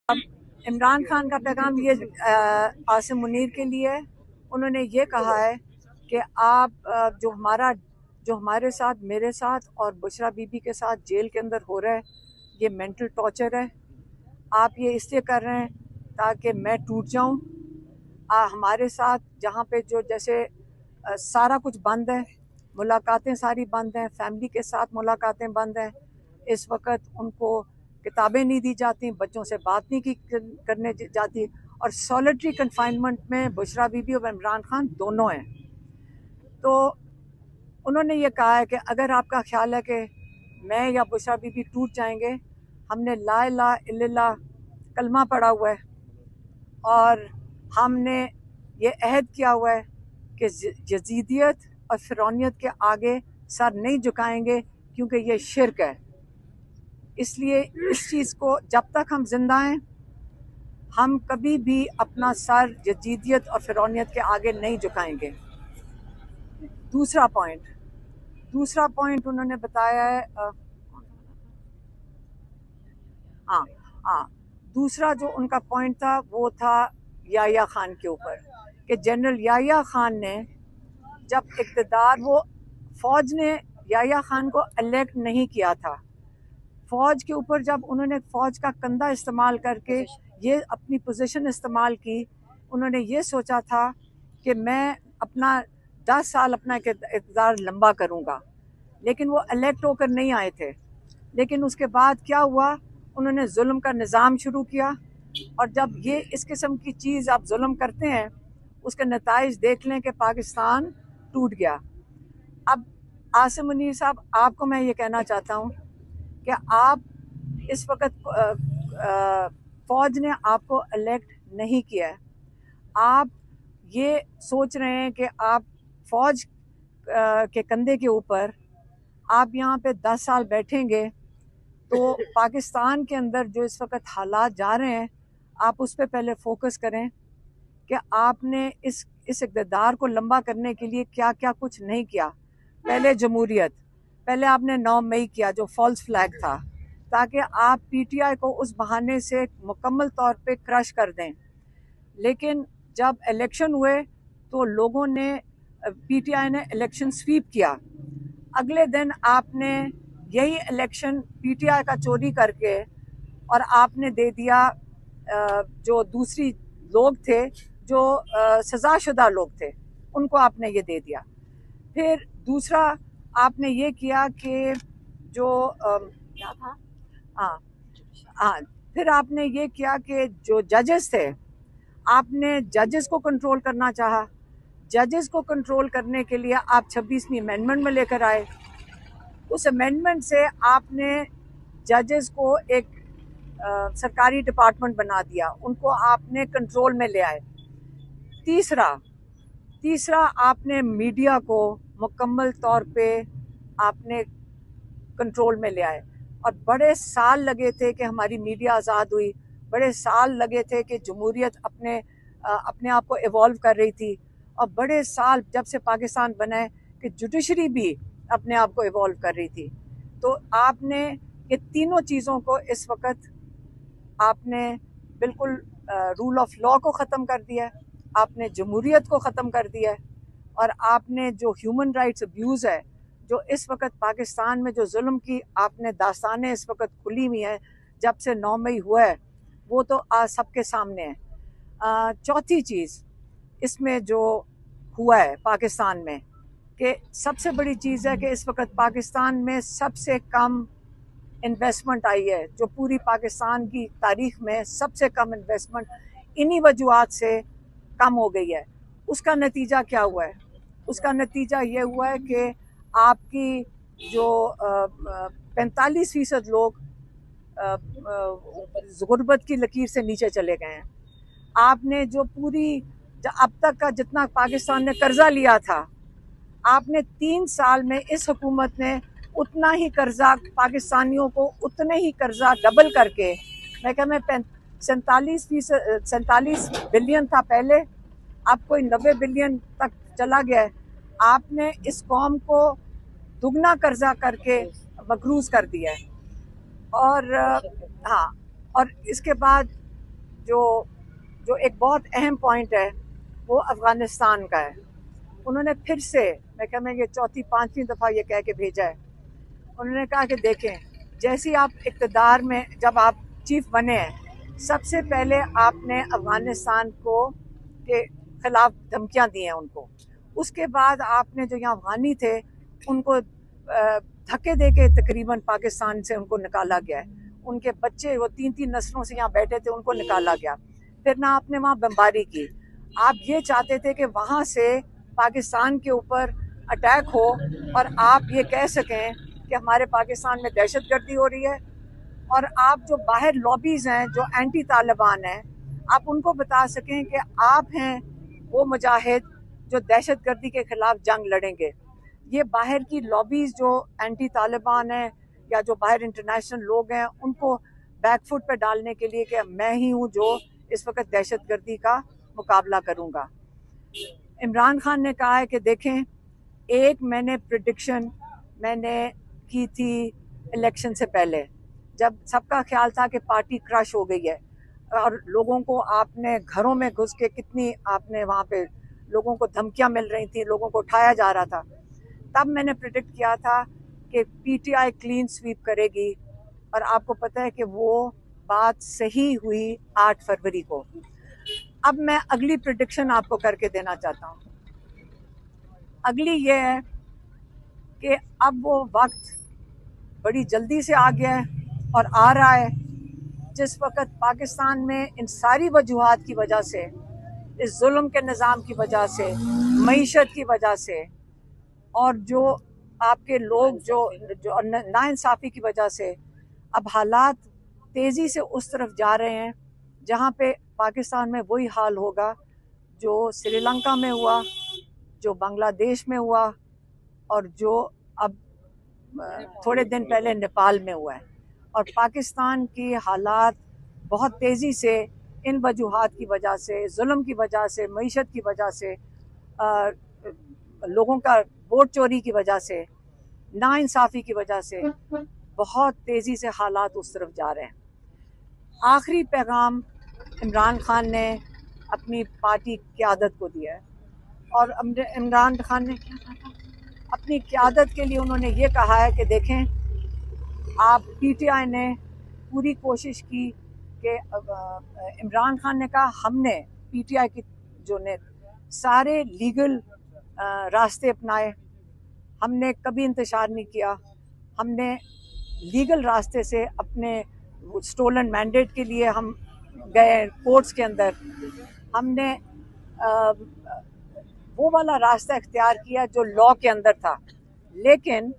इमरान खान का पैगाम ये आसिम मुनीर के लिए है। उन्होंने ये कहा है कि आप जो हमारे साथ, मेरे साथ और बुशरा बीबी के साथ जेल के अंदर हो रहा है, ये मेंटल टॉर्चर है। आप ये इसलिए कर रहे हैं ताकि मैं टूट जाऊं। हमारे साथ जहाँ पे जो जैसे सारा कुछ बंद है, मुलाकातें सारी बंद हैं, फैमिली के साथ मुलाकातें बंद हैं। इस वक्त उनको किताबें नहीं दी जाती, बच्चों से बात नहीं की करने जाती, और सॉलिटरी कन्फाइनमेंट में बुशरा बीबी और इमरान खान दोनों हैं। तो उन्होंने ये कहा है कि अगर आपका ख्याल है कि मैं या बुशरा बीबी टूट जाएंगे, हमने ला इलाहा इल्लल्लाह कलमा पढ़ा हुआ है और हमने ये अहद किया हुआ है कि यजीदियत और फिरौनियत के आगे सर नहीं झुकाएंगे, क्योंकि ये शिर्क है। इसलिए इस चीज़ को जब तक हम जिंदा हैं, हम कभी भी अपना सर यजीदियत और फिरौनियत के आगे नहीं झुकाएंगे। दूसरा पॉइंट उन्होंने बताया है, दूसरा जो उनका पॉइंट था वो था याह्या खान के ऊपर, कि जनरल याह्या खान ने जब इक़्तिदार, वो फ़ौज ने याह्या खान को इलेक्ट नहीं किया था। फ़ौज के ऊपर जब उन्होंने फ़ौज का कंधा इस्तेमाल करके ये अपनी पोजीशन इस्तेमाल की, उन्होंने ये सोचा था कि मैं अपना 10 साल अपना इक़्तिदार लंबा करूँगा, लेकिन वो इलेक्ट होकर नहीं आए थे। लेकिन उसके बाद क्या हुआ, उन्होंने जुल्म का निज़ाम शुरू किया, और जब ये इस किस्म की चीज़ आप जुल्म करते हैं, उसके नताइज देख लें कि पाकिस्तान टूट गया। अब आसिम मुनीर साहब, आपको मैं ये कहना चाहता हूँ कि आप इस वक्त फ़ौज ने आपको इलेक्ट नहीं किया है। आप ये सोच रहे हैं कि आप फ़ौज के कंधे के ऊपर आप यहाँ पे 10 साल बैठेंगे, तो पाकिस्तान के अंदर जो इस वक्त हालात जा रहे हैं, आप उस पर पहले फोकस करें कि आपने इस इक़्तिदार को लंबा करने के लिए क्या क्या कुछ नहीं किया। पहले जमहूरियत, पहले आपने 9 मई किया जो फॉल्स फ्लैग था, ताकि आप पीटीआई को उस बहाने से मुकम्मल तौर पे क्रश कर दें। लेकिन जब इलेक्शन हुए तो लोगों ने, पीटीआई ने इलेक्शन स्वीप किया। अगले दिन आपने यही इलेक्शन पीटीआई का चोरी करके और आपने दे दिया जो दूसरी लोग थे, जो सज़ाशुदा लोग थे, उनको आपने ये दे दिया। फिर दूसरा आपने ये किया कि जो क्या था, फिर आपने ये किया कि जो जजेस थे, आपने जजेस को कंट्रोल करना चाहा। जजेस को कंट्रोल करने के लिए आप 26वीं अमेंडमेंट में लेकर आए। उस अमेंडमेंट से आपने जजेस को एक सरकारी डिपार्टमेंट बना दिया, उनको आपने कंट्रोल में ले आए। तीसरा आपने मीडिया को मुकम्मल तौर पे आपने कंट्रोल में ले आए। और बड़े साल लगे थे कि हमारी मीडिया आज़ाद हुई, बड़े साल लगे थे कि जमहूरियत अपने आप को इवॉल्व कर रही थी, और बड़े साल जब से पाकिस्तान बना है कि जुडिशरी भी अपने आप को इवॉल्व कर रही थी। तो आपने ये तीनों चीज़ों को इस वक्त आपने बिल्कुल रूल ऑफ लॉ को ख़त्म कर दिया है, आपने जमहूरियत को ख़त्म कर दिया है, और आपने जो ह्यूमन राइट्स अब्यूज़ है, जो इस वक्त पाकिस्तान में जो जुल्म की आपने दास्तानें इस वक्त खुली हुई हैं जब से 9 मई हुआ है, वो तो आज सबके सामने है। चौथी चीज़ इसमें जो हुआ है पाकिस्तान में, कि सबसे बड़ी चीज़ है कि इस वक्त पाकिस्तान में सबसे कम इन्वेस्टमेंट आई है, जो पूरी पाकिस्तान की तारीख में सबसे कम इन्वेस्टमेंट इन्हीं वजूहात से कम हो गई है। उसका नतीजा क्या हुआ है? उसका नतीजा ये हुआ है कि आपकी जो 45% लोग गुर्बत की लकीर से नीचे चले गए हैं। आपने जो अब तक का जितना पाकिस्तान ने कर्जा लिया था, आपने 3 साल में इस हुकूमत ने उतना ही कर्जा पाकिस्तानियों को, उतने ही कर्जा डबल करके, मैं क्या मैं 47 बिलियन था पहले, अब कोई 90 बिलियन तक चला गया है। आपने इस कौम को दुगना कर्जा करके मकरूज कर दिया है। और हाँ, और इसके बाद जो एक बहुत अहम पॉइंट है वो अफ़गानिस्तान का है। उन्होंने फिर से, मैं ये चौथी पांचवी दफ़ा ये कह के भेजा है, उन्होंने कहा कि देखें, जैसे आप इक़्तिदार में जब आप चीफ बने हैं, सबसे पहले आपने अफ़गानिस्तान के ख़िलाफ़ धमकियां दी हैं उनको, उसके बाद आपने जो यहाँ अफ़गानी थे उनको धक्के दे के तकरीबन पाकिस्तान से उनको निकाला गया है। उनके बच्चे वो 3-3 नस्लों से यहाँ बैठे थे, उनको निकाला गया। फिर ना आपने वहाँ बमबारी की, आप ये चाहते थे कि वहाँ से पाकिस्तान के ऊपर अटैक हो और आप ये कह सकें कि हमारे पाकिस्तान में दहशतगर्दी हो रही है, और आप जो बाहर लॉबीज़ हैं जो एंटी तालिबान हैं, आप उनको बता सकें कि आप हैं वो मुजाहिद जो दहशतगर्दी के ख़िलाफ़ जंग लड़ेंगे। ये बाहर की लॉबीज़ जो एंटी तालिबान हैं या जो बाहर इंटरनेशनल लोग हैं, उनको बैकफुट पे डालने के लिए कि मैं ही हूँ जो इस वक्त दहशतगर्दी का मुकाबला करूँगा। इमरान खान ने कहा है कि देखें, एक प्रेडिक्शन मैंने की थी इलेक्शन से पहले, जब सबका ख्याल था कि पार्टी क्रश हो गई है और लोगों को आपने घरों में घुस के कितनी आपने वहाँ पे लोगों को धमकियाँ मिल रही थी, लोगों को उठाया जा रहा था, तब मैंने प्रेडिक्ट किया था कि पीटीआई क्लीन स्वीप करेगी, और आपको पता है कि वो बात सही हुई 8 फरवरी को। अब मैं अगली प्रेडिक्शन आपको करके देना चाहता हूँ। अगली ये है कि अब वो वक्त बड़ी जल्दी से आ गया है और आ रहा है जिस वक्त पाकिस्तान में इन सारी वजूहात की वजह से, इस जुल्म के निज़ाम की वजह से, मईशत की वजह से, और जो आपके लोग जो नाइंसाफ़ी की वजह से, अब हालात तेज़ी से उस तरफ जा रहे हैं जहाँ पे पाकिस्तान में वही हाल होगा जो श्रीलंका में हुआ, जो बांग्लादेश में हुआ, और जो अब थोड़े दिन पहले नेपाल में हुआ है। और पाकिस्तान की हालात बहुत तेज़ी से इन वजूहात की वजह से, जुल्म की वजह से, मईशत की वजह से, लोगों का वोट चोरी की वजह से, नाइंसाफ़ी की वजह से बहुत तेज़ी से हालात उस तरफ जा रहे हैं। आखिरी पैगाम इमरान खान ने अपनी पार्टी की क़यादत को दिया है, और इमरान खान ने अपनी क़यादत के लिए उन्होंने ये कहा है कि देखें, आप पीटीआई ने पूरी कोशिश की कि इमरान खान ने कहा हमने पीटीआई की जो ने सारे लीगल रास्ते अपनाए, हमने कभी इंतशार नहीं किया, हमने लीगल रास्ते से अपने स्टोलन मैंडेट के लिए हम गए कोर्ट्स के अंदर, हमने वो वाला रास्ता इख्तियार किया जो लॉ के अंदर था। लेकिन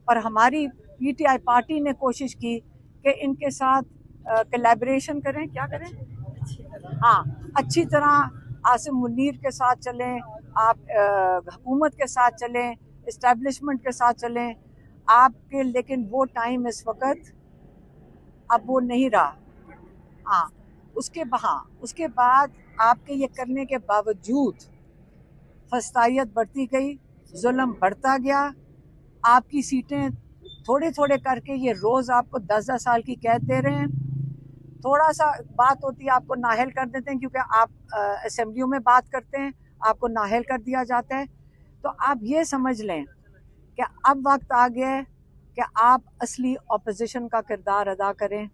और हमारी पीटीआई पार्टी ने कोशिश की कि इनके साथ कोलैबोरेशन करें, क्या करें, हाँ, अच्छी तरह आसिम मुनीर के साथ चलें, आप हुकूमत के साथ चलें, इस्टेब्लिशमेंट के साथ चलें आपके, लेकिन वो टाइम इस वक्त अब वो नहीं रहा। हाँ, उसके बाद आपके ये करने के बावजूद फस्तायत बढ़ती गई, जुल्म बढ़ता गया, आपकी सीटें थोड़े थोड़े करके ये रोज़ आपको 10-10 साल की कैद दे रहे हैं। थोड़ा सा बात होती है आपको नाअहल कर देते हैं, क्योंकि आप असेंबलियों में बात करते हैं, आपको नाअहल कर दिया जाता है। तो आप ये समझ लें कि अब वक्त आ गया है कि आप असली अपोजिशन का किरदार अदा करें।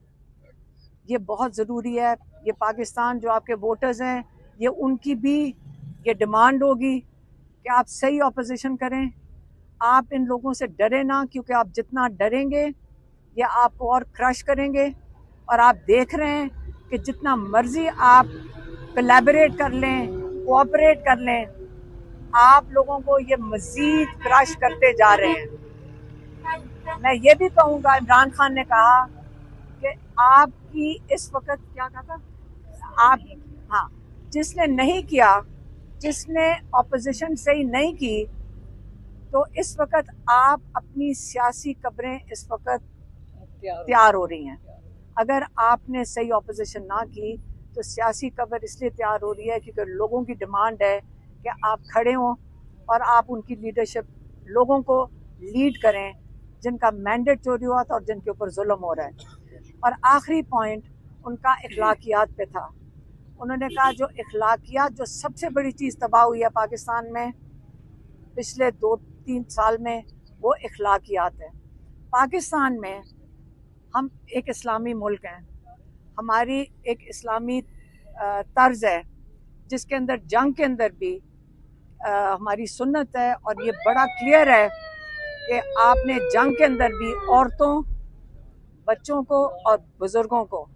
ये बहुत ज़रूरी है। ये पाकिस्तान जो आपके वोटर्स हैं, ये उनकी भी ये डिमांड होगी कि आप सही अपोजिशन करें। आप इन लोगों से डरे ना, क्योंकि आप जितना डरेंगे ये आपको और क्रश करेंगे। और आप देख रहे हैं कि जितना मर्जी आप कोलैबोरेट कर लें, कोऑपरेट कर लें, आप लोगों को ये मज़ीद क्रश करते जा रहे हैं। मैं ये भी कहूँगा, इमरान खान ने कहा कि आपकी इस वक्त क्या कहा था आप, हाँ, जिसने नहीं किया, जिसने अपोजिशन सही नहीं की, तो इस वक्त आप अपनी सियासी कब्रें इस वक्त तैयार हो रही हैं। अगर आपने सही अपोजिशन ना की तो सियासी कब्र इसलिए तैयार हो रही है क्योंकि लोगों की डिमांड है कि आप खड़े हों और आप उनकी लीडरशिप, लोगों को लीड करें जिनका मैंडेट चोरी हुआ था और जिनके ऊपर जुल्म हो रहा है। और आखिरी पॉइंट, उनका इखलाकियात पे था। उन्होंने कहा जो इखलाकियात, जो सबसे बड़ी चीज़ तबाह हुई है पाकिस्तान में पिछले 2-3 साल में, वो इखलाकियात है। पाकिस्तान में हम एक इस्लामी मुल्क हैं, हमारी एक इस्लामी तर्ज है जिसके अंदर जंग के अंदर भी हमारी सुन्नत है, और ये बड़ा क्लियर है कि आपने जंग के अंदर भी औरतों, बच्चों को और बुज़ुर्गों को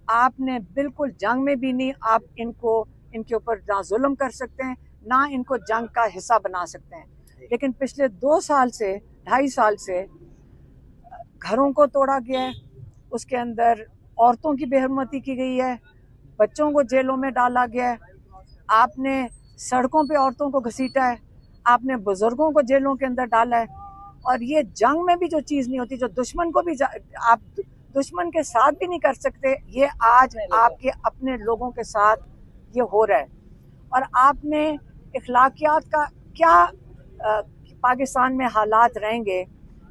आपने बिल्कुल जंग में भी नहीं, आप इनके ऊपर ना जुल्म कर सकते हैं, ना इनको जंग का हिस्सा बना सकते हैं। लेकिन पिछले 2 साल से, 2.5 साल से घरों को तोड़ा गया है, उसके अंदर औरतों की बेहरमती की गई है, बच्चों को जेलों में डाला गया है, आपने सड़कों पे औरतों को घसीटा है, आपने बुजुर्गों को जेलों के अंदर डाला है। और ये जंग में भी जो चीज़ नहीं होती, जो दुश्मन को भी आप दुश्मन के साथ भी नहीं कर सकते, ये आज आपके अपने लोगों के साथ ये हो रहा है। और आपने इखलाकियात का क्या पाकिस्तान में हालात रहेंगे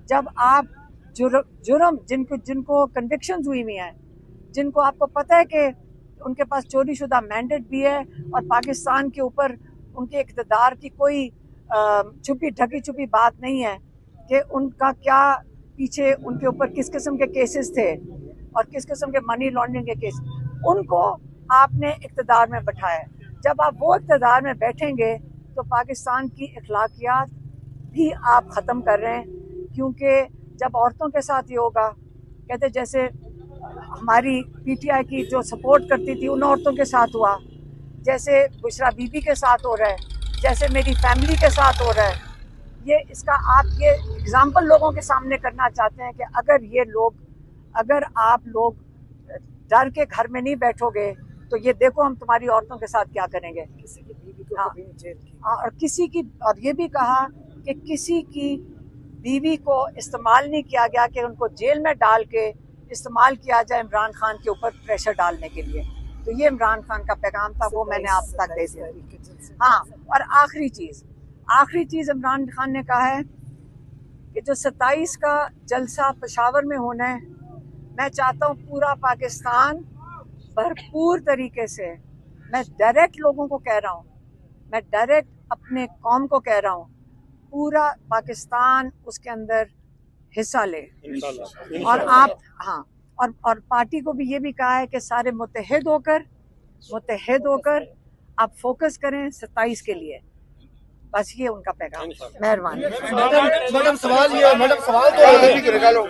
जब आप जुर्म जिनको कन्विक्शंस हुई हुई हैं, जिनको आपको पता है कि उनके पास चोरी शुदा मैंडेट भी है और पाकिस्तान के ऊपर उनके इक़्तिदार की कोई छुपी ढकी छुपी बात नहीं है कि उनका क्या पीछे उनके ऊपर किस किस्म के केसेस थे और किस किस्म के मनी लॉन्ड्रिंग के केस, उनको आपने इक़्तिदार में बैठाया। जब आप वो इक़्तिदार में बैठेंगे तो पाकिस्तान की इखलाकियात भी आप ख़त्म कर रहे हैं, क्योंकि जब औरतों के साथ ये होगा, कहते जैसे हमारी पीटीआई की जो सपोर्ट करती थी उन औरतों के साथ हुआ, जैसे बुशरा बीबी के साथ हो रहा है, जैसे मेरी फैमिली के साथ हो रहा है, ये इसका आप ये एग्जाम्पल लोगों के सामने करना चाहते हैं कि अगर आप लोग डर के घर में नहीं बैठोगे तो ये देखो हम तुम्हारी औरतों के साथ क्या करेंगे। किसी की बीवी को कभी जेल की। और ये भी कहा कि किसी की बीवी को इस्तेमाल नहीं किया गया कि उनको जेल में डाल के इस्तेमाल किया जाए इमरान खान के ऊपर प्रेशर डालने के लिए। तो ये इमरान खान का पैगाम था, वो मैंने आप तक दे दिया। हाँ, और आखिरी चीज़ इमरान खान ने कहा है कि जो 27 का जलसा पेशावर में होना है, मैं चाहता हूँ पूरा पाकिस्तान भरपूर तरीके से, मैं डायरेक्ट लोगों को कह रहा हूँ, मैं डायरेक्ट अपने कौम को कह रहा हूँ, पूरा पाकिस्तान उसके अंदर हिस्सा ले। और आप और पार्टी को भी ये भी कहा है कि सारे मुत्तहिद होकर आप फोकस करें 27 के लिए। बस ये उनका पैगाम। मेहरबानी। मैडम सवाल तो निकालो